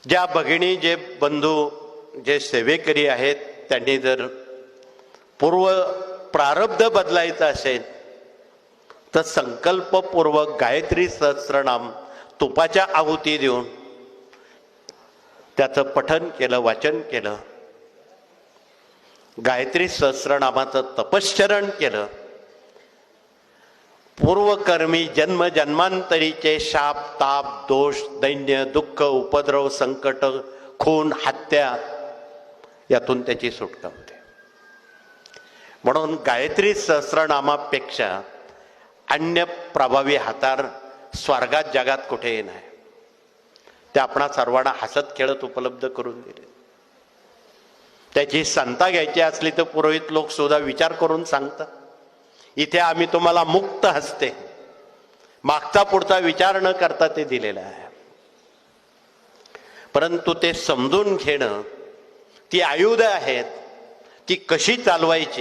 ज्या भगिनी जे बंधू जे सेवेकरी आहेत त्यांनी जर पूर्व प्रारब्ध बदलायचं असेल तर संकल्पपूर्वक गायत्री सहस्त्रनाम तुपाच्या आहुती देऊन त्याचं पठन केलं, वाचन केलं, गायत्री सहस्त्रनामाचं तपश्चरण केलं, पूर्वकर्मी जन्म जन्मांतरीचे शाप ताप दोष दैन्य दुःख उपद्रव संकट खून हत्या यातून त्याची सुटका होते. म्हणून गायत्री सहस्त्रनामापेक्षा अन्य प्रभावी हातार स्वर्गात जगात कुठेही नाही. ते आपणा सर्वांना हसत खेळत उपलब्ध करून दिले. त्याची संता घ्यायची असली तर पुरोहित लोक सुद्धा विचार करून सांगतात, इथे आम्ही तुम्हाला मुक्त हस्ते मागचा पुढचा विचार न करता ते दिलेलं आहे. परंतु ते समजून घेणं, ती आयुध आहेत, ती कशी चालवायची